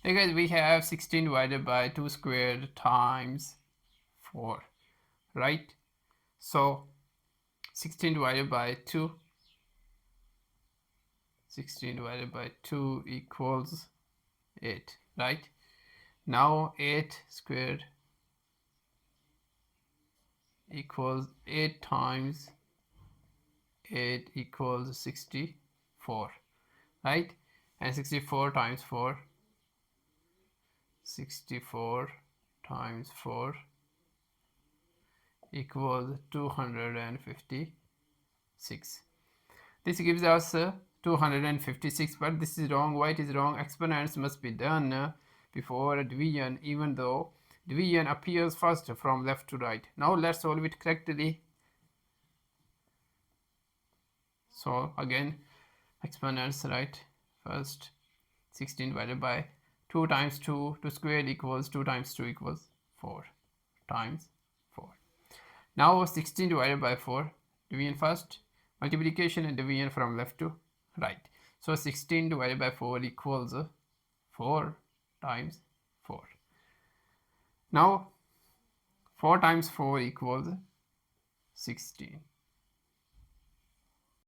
Hey guys, we have 16 divided by 2 squared times 4, right? So 16 divided by 2, 16 divided by 2 equals 8, right? Now 8 squared equals 8 times 8 equals 64, right? And 64 times 4, 64 times 4 equals 256. This gives us 256, but this is wrong. Why it is wrong? Exponents must be done before division, even though division appears first from left to right. Now let's solve it correctly. So again, exponents, right? First 16 divided by 2 times 2, 2 squared equals 2 times 2 equals 4 times 4. Now 16 divided by 4, division first, multiplication and division from left to right. So 16 divided by 4 equals 4 times 4. Now 4 times 4 equals 16.